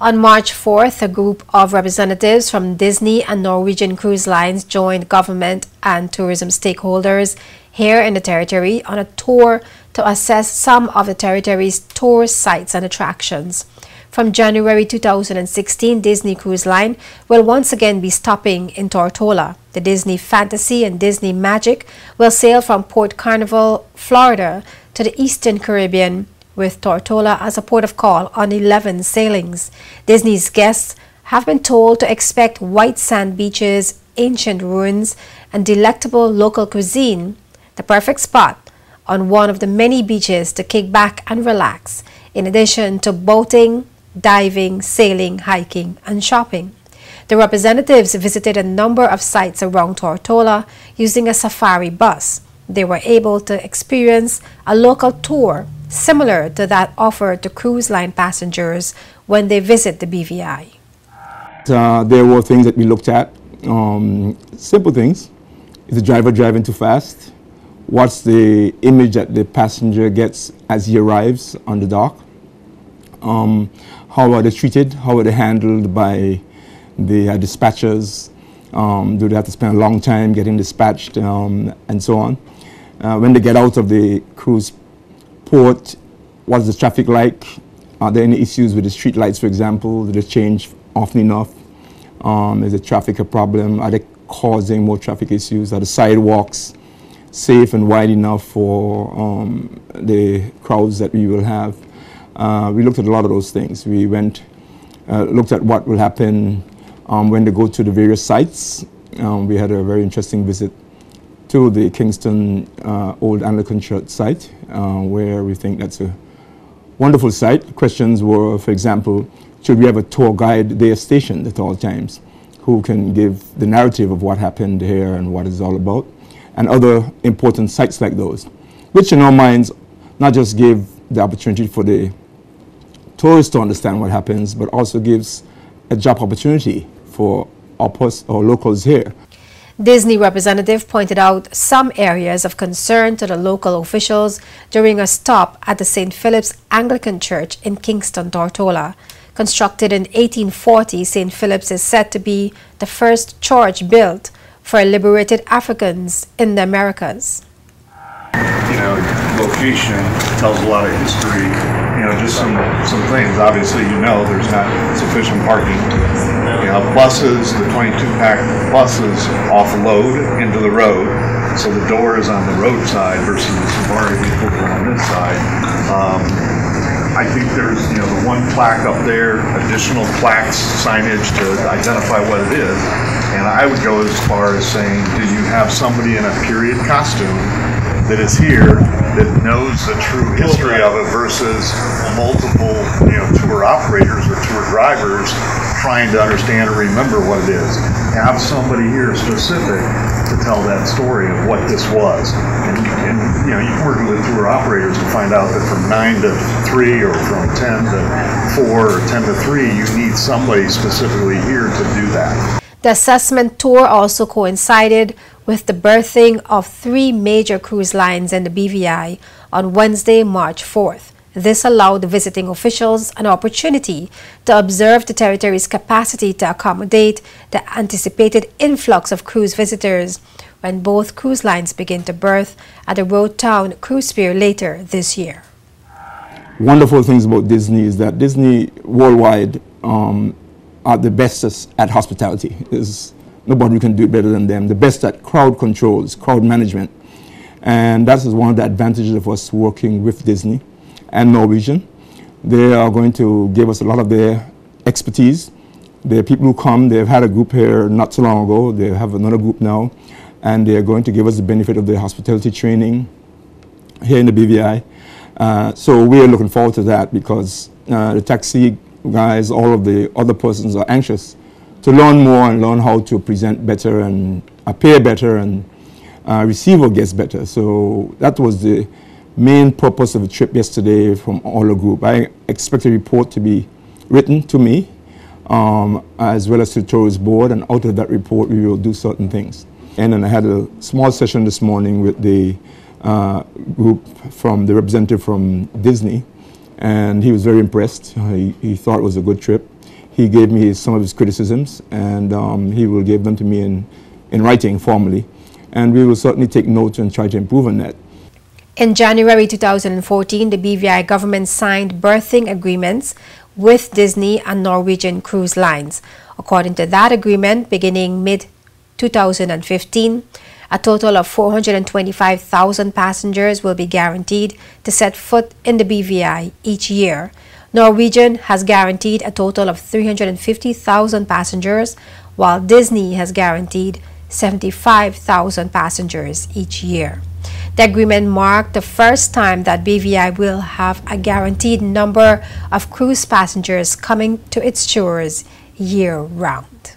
On March 4th, a group of representatives from Disney and Norwegian cruise lines joined government and tourism stakeholders here in the territory on a tour to assess some of the territory's tourist sites and attractions. From January 2016, Disney Cruise Line will once again be stopping in Tortola. The Disney Fantasy and Disney Magic will sail from Port Carnival, Florida to the Eastern Caribbean, with Tortola as a port of call on 11 sailings. Disney's guests have been told to expect white sand beaches, ancient ruins, and delectable local cuisine, the perfect spot on one of the many beaches to kick back and relax, in addition to boating, diving, sailing, hiking, and shopping. The representatives visited a number of sites around Tortola using a safari bus. They were able to experience a local tour similar to that offered to cruise line passengers when they visit the BVI. There were things that we looked at, simple things. Is the driver driving too fast? What's the image that the passenger gets as he arrives on the dock? How are they treated? How are they handled by the dispatchers? Do they have to spend a long time getting dispatched, and so on? When they get out of the cruise port, what's the traffic like? Are there any issues with the street lights, for example? Do they change often enough? Is the traffic a problem? Are they causing more traffic issues? Are the sidewalks safe and wide enough for the crowds that we will have? We looked at a lot of those things. We went, looked at what will happen when they go to the various sites. We had a very interesting visit to the Kingston Old Anglican Church site, where we think that's a wonderful site. Questions were, for example, should we have a tour guide there stationed at all times who can give the narrative of what happened here and what it's all about, and other important sites like those, which in our minds not just give the opportunity for the tourists to understand what happens, but also gives a job opportunity for our locals here. Disney representative pointed out some areas of concern to the local officials during a stop at the St. Philip's Anglican Church in Kingston, Tortola. Constructed in 1840, St. Philip's is said to be the first church built for liberated Africans in the Americas. Location tells a lot of history. Just some things. Obviously, there's not sufficient parking. Buses, the 22-pack buses offload into the road, so the door is on the road side versus the safari vehicles are on this side. I think there's, the one plaque up there, additional plaques, signage to identify what it is. And I would go as far as saying, do you have somebody in a period costume that is here that knows the true history of it versus multiple, tour operators or tour drivers trying to understand or remember what it is. Have somebody here specific to tell that story of what this was. And you can work with the tour operators and find out that from 9 to 3 or from 10 to 4 or 10 to 3, you need somebody specifically here to do that. The assessment tour also coincided with the birthing of 3 major cruise lines in the BVI on Wednesday, March 4th. This allowed the visiting officials an opportunity to observe the territory's capacity to accommodate the anticipated influx of cruise visitors when both cruise lines begin to berth at the Road Town Cruise Pier later this year. Wonderful things about Disney is that Disney worldwide are the bestest at hospitality. There's nobody who can do it better than them. The best at crowd controls, crowd management. And that is one of the advantages of us working with Disney and Norwegian. They are going to give us a lot of their expertise. There are people who come, they've had a group here not so long ago, they have another group now, and they're going to give us the benefit of their hospitality training here in the BVI. So we are looking forward to that because the taxi guys, all of the other persons are anxious to learn more and learn how to present better and appear better and receive our guests better. So that was the main purpose of the trip yesterday from all the group. I expect a report to be written to me as well as to the tourist board, and out of that report we will do certain things. And then I had a small session this morning with the group from the representative from Disney, and he was very impressed. He thought it was a good trip. he gave me some of his criticisms, and he will give them to me in writing formally. And we will certainly take notes and try to improve on that. In January 2014, the BVI government signed berthing agreements with Disney and Norwegian cruise lines. According to that agreement, beginning mid-2015, a total of 425,000 passengers will be guaranteed to set foot in the BVI each year. Norwegian has guaranteed a total of 350,000 passengers, while Disney has guaranteed 75,000 passengers each year. The agreement marked the first time that BVI will have a guaranteed number of cruise passengers coming to its shores year-round.